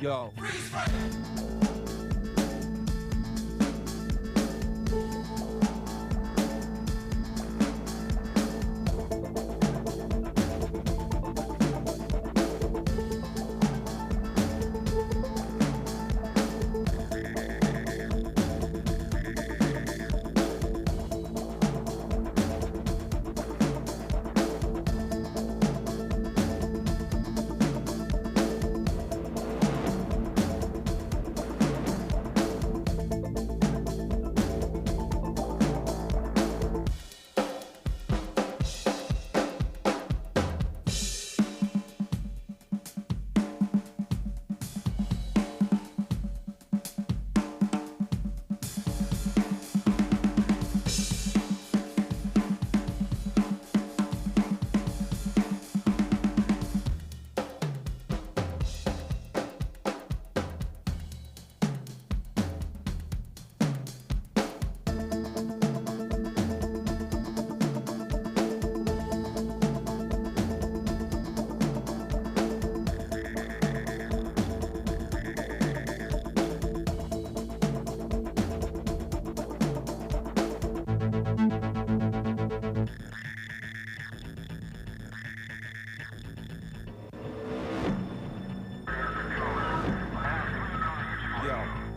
yo.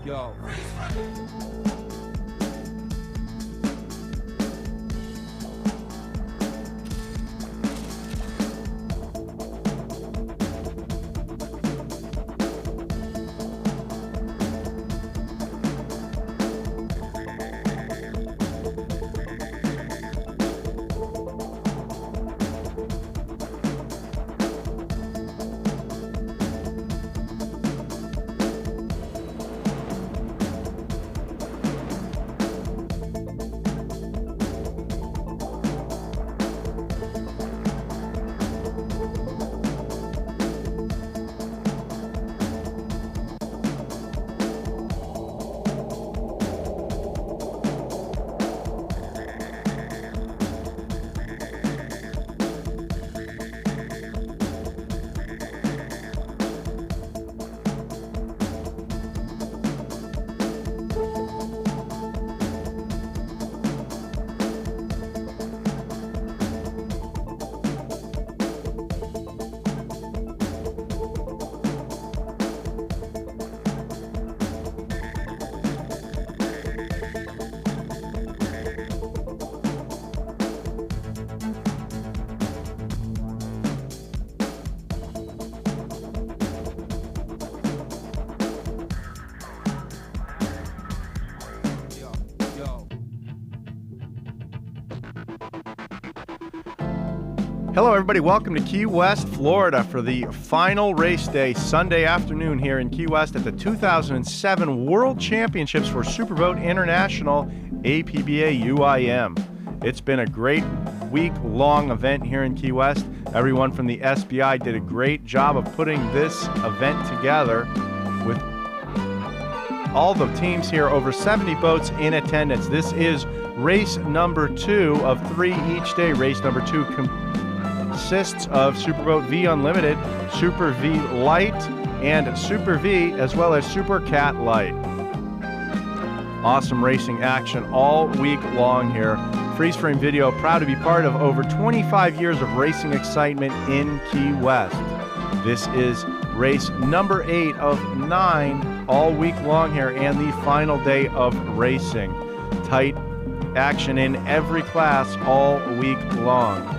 Yo. Hello, everybody. Welcome to Key West, Florida for the final race day, Sunday afternoon here in Key West at the 2007 World Championships for Superboat International APBA UIM. It's been a great week-long event here in Key West. Everyone from the SBI did a great job of putting this event together with all the teams here, over 70 boats in attendance. This is race number 2 of 3 each day. Race number 2 consists of Superboat V Unlimited, Super V Light, and Super V, as well as Super Cat Light. Awesome racing action all week long here. Freeze frame video, proud to be part of over 25 years of racing excitement in Key West. This is race number 8 of 9 all week long here, and the final day of racing. Tight action in every class all week long.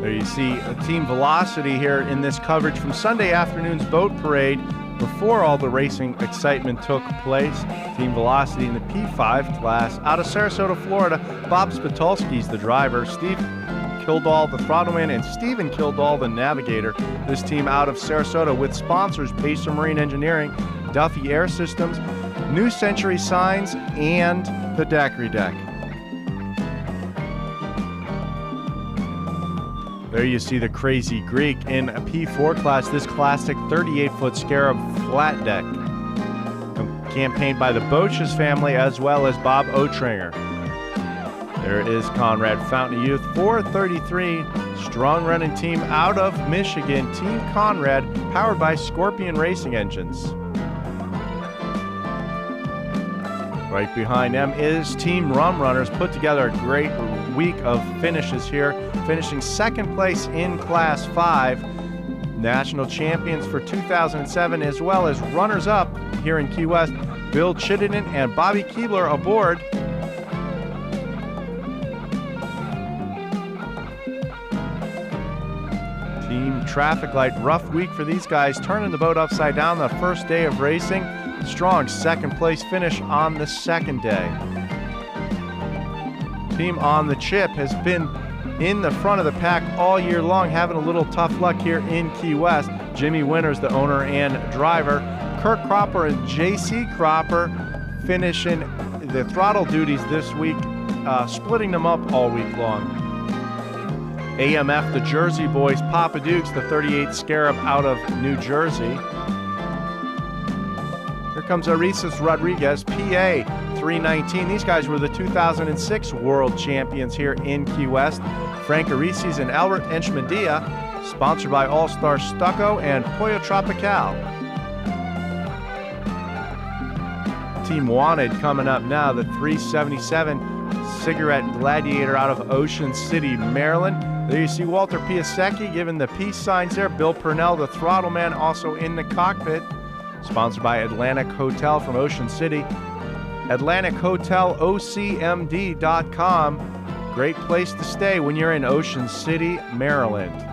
There you see Team Velocity here in this coverage from Sunday afternoon's boat parade before all the racing excitement took place. Team Velocity in the P5 class out of Sarasota, Florida. Bob Spitulski's the driver. Steve Kildall, the throttleman, and Stephen Kildall, the navigator. This team out of Sarasota with sponsors Pacer Marine Engineering, Duffy Air Systems, New Century Signs, and the Daiquiri Deck. There you see the Crazy Greek in a P4 class, this classic 38-foot Scarab flat deck. campaigned by the Boches family as well as Bob Oetringer. There is Conrad Fountain Youth 433, strong running team out of Michigan, Team Conrad, powered by Scorpion Racing Engines. Right behind them is Team Rum Runners, put together a great week of finishes here, finishing second place in Class 5, national champions for 2007, as well as runners-up here in Key West, Bill Chittenden and Bobby Keebler aboard. Team Traffic Light, rough week for these guys, turning the boat upside down the first day of racing. Strong second place finish on the second day. Team On the Chip has been in the front of the pack all year long, having a little tough luck here in Key West. Jimmy Winters, the owner and driver. Kirk Cropper and J.C. Cropper finishing the throttle duties this week, splitting them up all week long. AMF, the Jersey boys, Papa Dukes, the 38 Scarab out of New Jersey. Here comes Arisas Rodriguez, PA 319. These guys were the 2006 world champions here in Key West. Frank Arises and Albert Enchmadia, sponsored by All Star Stucco and Pollo Tropical. Team Wanted coming up now, the 377 Cigarette Gladiator out of Ocean City, Maryland. There you see Walter Piasecki giving the peace signs there. Bill Purnell, the throttle man, also in the cockpit. Sponsored by Atlantic Hotel from Ocean City. Atlantic Hotel, OCMD.com. Great place to stay when you're in Ocean City, Maryland.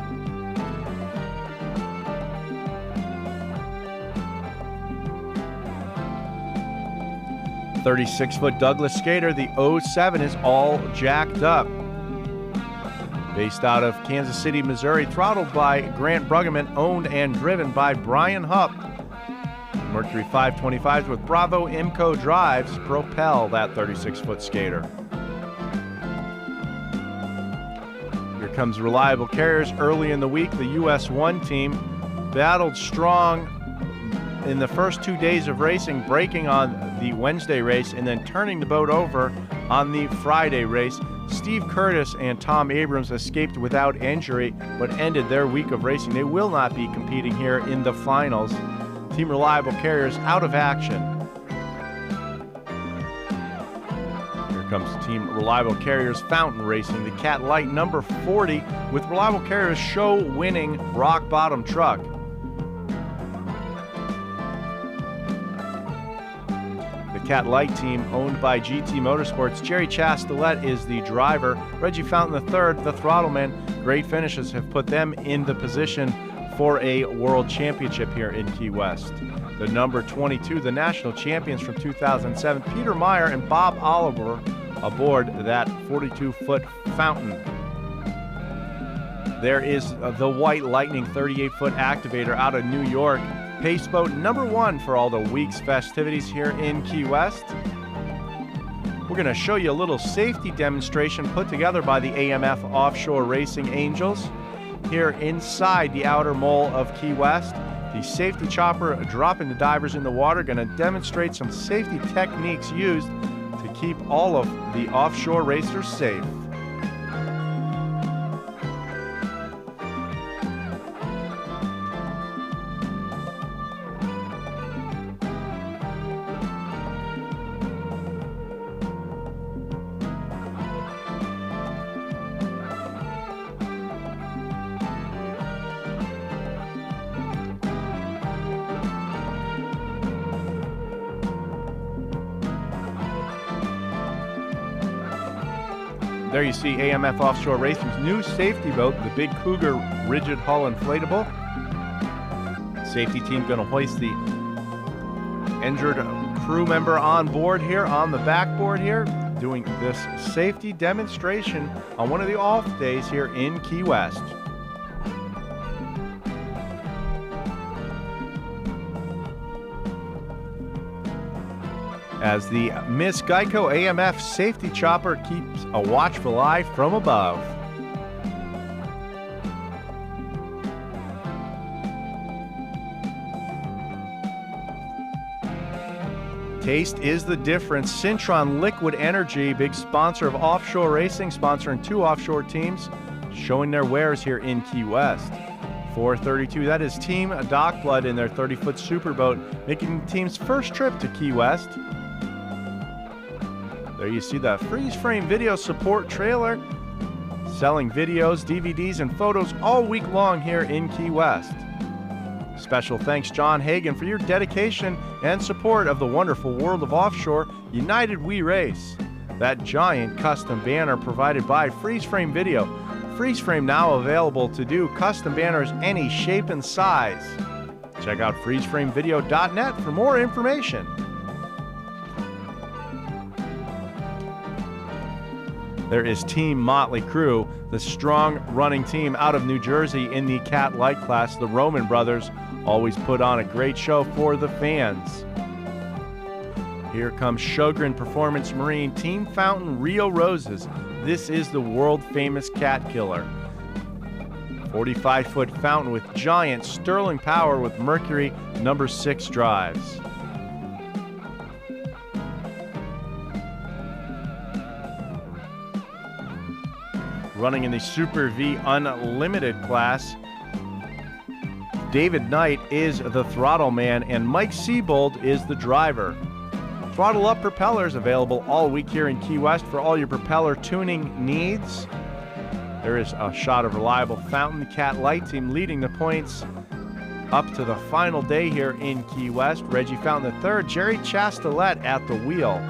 .36-foot Douglas Skater, the 07 is all jacked up. Based out of Kansas City, Missouri, throttled by Grant Bruggeman, owned and driven by Brian Hupp. Mercury 525s with Bravo Imco drives propel that 36-foot skater. Here comes Reliable Carriers early in the week. The US 1 team battled strong in the first 2 days of racing, breaking on the Wednesday race and then turning the boat over on the Friday race. Steve Curtis and Tom Abrams escaped without injury, but ended their week of racing. They will not be competing here in the finals. Team Reliable Carriers out of action. Here comes Team Reliable Carriers Fountain Racing, the Cat Light number 40 with Reliable Carriers show-winning Rock Bottom truck. Cat Light team owned by GT Motorsports. Jerry Chastelet is the driver. Reggie Fountain III, the throttle man. Great finishes have put them in the position for a world championship here in Key West. The number 22, the national champions from 2007, Peter Meyer and Bob Oliver aboard that 42-foot Fountain. There is the White Lightning 38-foot Activator out of New York. Pace boat number 1 for all the week's festivities here in Key West. We're going to show you a little safety demonstration put together by the AMF Offshore Racing Angels here inside the outer mole of Key West. The safety chopper dropping the divers in the water, going to demonstrate some safety techniques used to keep all of the offshore racers safe. There you see AMF Offshore Racing's new safety boat, the Big Cougar Rigid Hull Inflatable. Safety team going to hoist the injured crew member on board here, on the backboard here, doing this safety demonstration on one of the off days here in Key West. As the Miss Geico AMF safety chopper keeps a watchful eye from above. Taste is the difference. Cintron Liquid Energy, big sponsor of Offshore Racing, sponsoring 2 offshore teams, showing their wares here in Key West. 432, that is Team Dockblood in their 30-foot superboat, making the team's first trip to Key West. There you see the freeze frame video support trailer, selling videos, DVDs, and photos all week long here in Key West. Special thanks, John Hagan, for your dedication and support of the wonderful world of offshore. United We Race. That giant custom banner provided by Freeze Frame Video. Freeze Frame now available to do custom banners any shape and size. Check out freezeframevideo.net for more information. There is Team Motley Crue, the strong running team out of New Jersey in the Cat Light class. The Roman brothers always put on a great show for the fans. Here comes Sjogren Performance Marine, Team Fountain Rio Roses. This is the world-famous cat killer. 45-foot fountain with giant Sterling power with Mercury number 6 drives. Running in the Super V Unlimited class, David Knight is the throttle man and Mike Siebold is the driver. Throttle Up propellers available all week here in Key West for all your propeller tuning needs. There is a shot of reliable fountain. The Cat Light team leading the points up to the final day here in Key West. Reggie Fountain III, Jerry Chastelet at the wheel.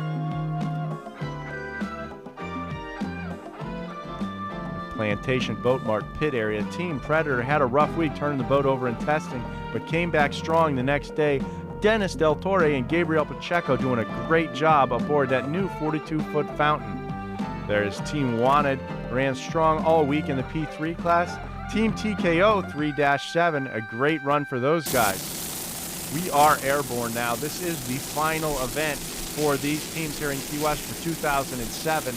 Plantation Boat Mart pit area. Team Predator had a rough week turning the boat over in testing, but came back strong the next day. Dennis Del Torre and Gabriel Pacheco doing a great job aboard that new 42-foot fountain. There's Team Wanted, ran strong all week in the P3 class. Team TKO 3-7, a great run for those guys. We are airborne now. This is the final event for these teams here in Key West for 2007.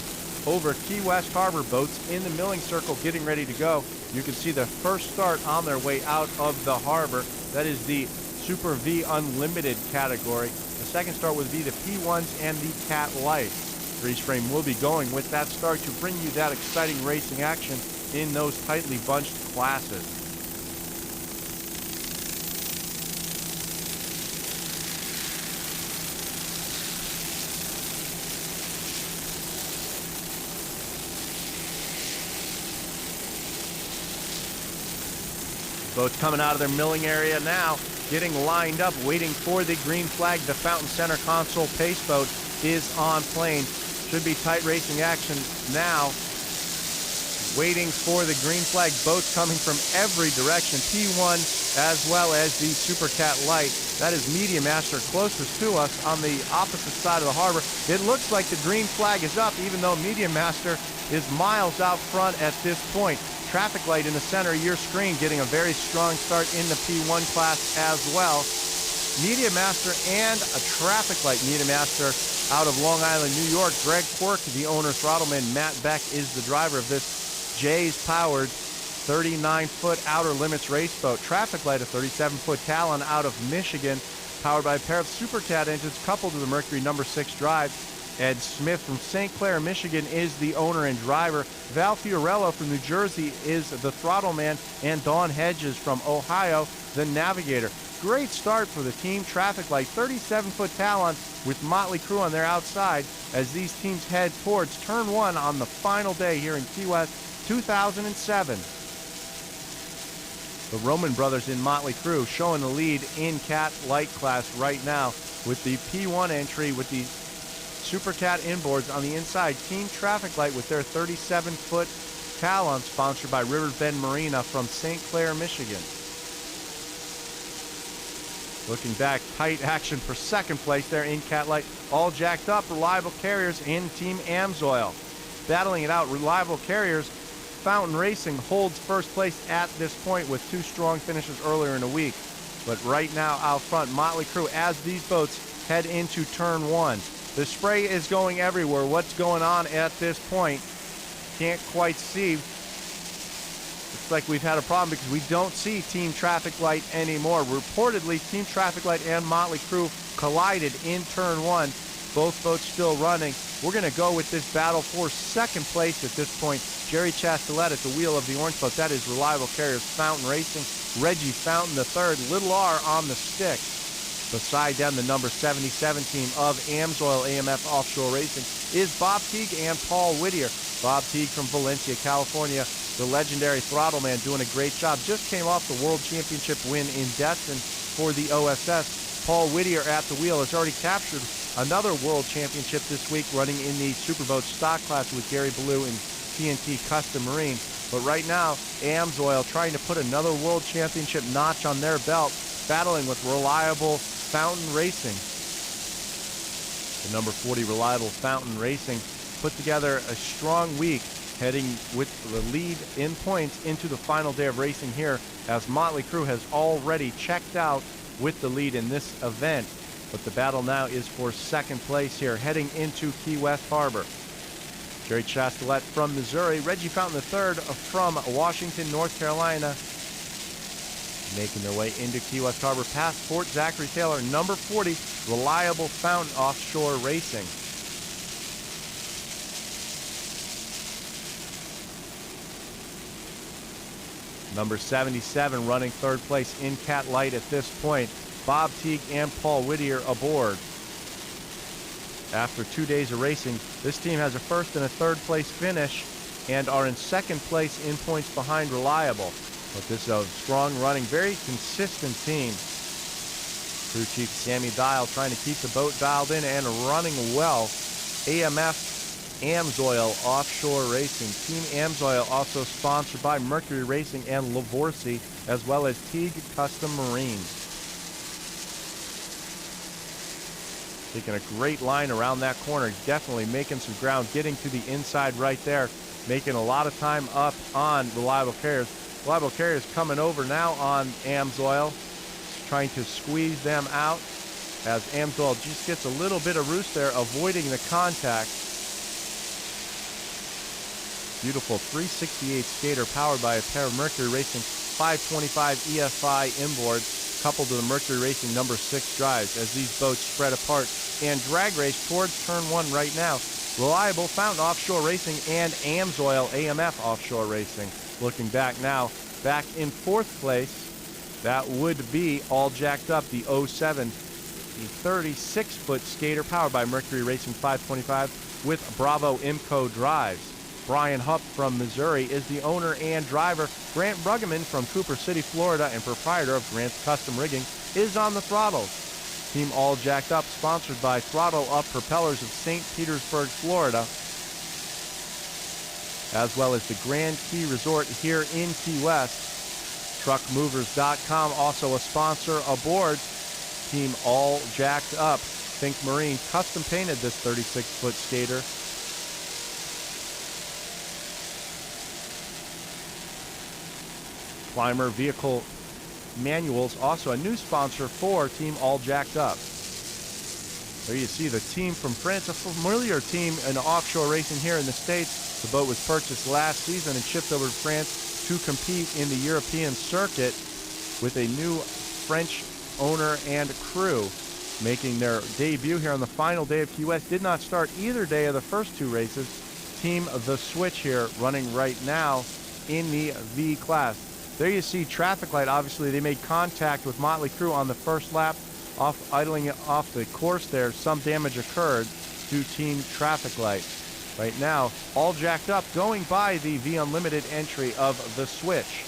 Over Key West Harbor, boats in the milling circle getting ready to go. You can see the first start on their way out of the harbor. That is the Super V Unlimited category. The second start would be the P1s and the Cat Light. Freeze Frame will be going with that start to bring you that exciting racing action in those tightly bunched classes. Boats coming out of their milling area now, getting lined up, waiting for the green flag. The Fountain Center Console Pace Boat is on plane. Should be tight racing action now. Waiting for the green flag. Boats coming from every direction. P1 as well as the Super Cat Light. That is Media Master closest to us on the opposite side of the harbor. It looks like the green flag is up, even though Media Master is miles out front at this point. Traffic Light in the center of your screen getting a very strong start in the P1 class as well. Media Master and a Traffic Light. Media Master out of Long Island, New York. Greg Quirk, the owner, throttleman. Matt Beck is the driver of this Jays-powered 39-foot Outer Limits race boat. Traffic Light, a 37-foot Talon out of Michigan, powered by a pair of Super Cat engines coupled to the Mercury number 6 drive. Ed Smith from St. Clair, Michigan is the owner and driver. Val Fiorello from New Jersey is the throttle man, and Dawn Hedges from Ohio, the navigator. Great start for the team. Traffic Light, 37-foot Talon with Motley Crue on their outside as these teams head towards turn 1 on the final day here in Key West 2007. The Roman brothers in Motley Crue showing the lead in Cat Light class right now with the P1 entry with the Super Cat inboards on the inside. Team Traffic Light with their 37-foot Talon, sponsored by Riverbend Marina from St. Clair, Michigan. Looking back, tight action for second place there in Cat Light. All jacked up, Reliable Carriers in Team Amsoil. Battling it out, Reliable Carriers. Fountain Racing holds first place at this point with 2 strong finishes earlier in the week. But right now out front, Motley Crue as these boats head into turn 1. The spray is going everywhere. What's going on at this point? Can't quite see. Looks like we've had a problem because we don't see Team Traffic Light anymore. Reportedly, Team Traffic Light and Motley Crue collided in turn one. Both boats still running. We're going to go with this battle for second place at this point. Jerry Chastelet at the wheel of the orange boat. That is Reliable Carriers Fountain Racing. Reggie Fountain the third. Little R on the stick. Beside them, the number 77 team of Amsoil AMF Offshore Racing is Bob Teague and Paul Whittier. Bob Teague from Valencia, California, the legendary throttle man, doing a great job. Just came off the World Championship win in Destin for the OSS. Paul Whittier at the wheel has already captured another World Championship this week, running in the Superboat stock class with Gary Ballou and TNT Custom Marine. But right now, Amsoil trying to put another World Championship notch on their belt, battling with Reliable Fountain Racing. The number 40 Reliable Fountain Racing put together a strong week, heading with the lead in points into the final day of racing here, as Motley Crue has already checked out with the lead in this event. But the battle now is for second place here, heading into Key West Harbor. Jerry Chastelet from Missouri, Reggie Fountain III from Washington, North Carolina, making their way into Key West Harbor past Fort Zachary Taylor, number 40, Reliable Fountain Offshore Racing. Number 77 running third place in Cat Light at this point. Bob Teague and Paul Whittier aboard. After 2 days of racing, this team has a first and a third place finish and are in second place in points behind Reliable. But this is a strong running, very consistent team. Crew Chief Sammy Dial trying to keep the boat dialed in and running well. AMF Amsoil Offshore Racing. Team Amsoil also sponsored by Mercury Racing and Lavorsi, as well as Teague Custom Marine. Taking a great line around that corner, definitely making some ground, getting to the inside right there, making a lot of time up on Reliable Carriers. Reliable Carriers coming over now on Amsoil, trying to squeeze them out as Amsoil just gets a little bit of roost there, avoiding the contact. Beautiful 368 skater powered by a pair of Mercury Racing 525 EFI inboards, coupled to the Mercury Racing number 6 drives, as these boats spread apart and drag race towards turn one right now. Reliable Fountain Offshore Racing and Amsoil AMF Offshore Racing. Looking back now, back in fourth place, that would be All Jacked Up, the 07, the 36-foot skater powered by Mercury Racing 525 with Bravo Imco drives. Brian Hupp from Missouri is the owner and driver. Grant Bruggeman from Cooper City, Florida, and proprietor of Grant's Custom Rigging, is on the throttles. Team All Jacked Up, sponsored by Throttle Up Propellers of St. Petersburg, Florida, as well as the Grand Key Resort here in Key West. Truckmovers.com, also a sponsor aboard. Team All Jacked Up. Think Marine custom painted this 36-foot skater. Climber Vehicle Manuals, also a new sponsor for Team All Jacked Up. There you see the team from France, a familiar team in offshore racing here in the States. The boat was purchased last season and shipped over to France to compete in the European circuit with a new French owner and crew, making their debut here on the final day of Key West. Did not start either day of the first two races. Team The Switch here running right now in the V class. There you see Traffic Light. Obviously, they made contact with Motley Crue on the first lap, idling off the course there. Some damage occurred to Team Traffic Light. Right now, All Jacked Up going by the V Unlimited entry of The Switch.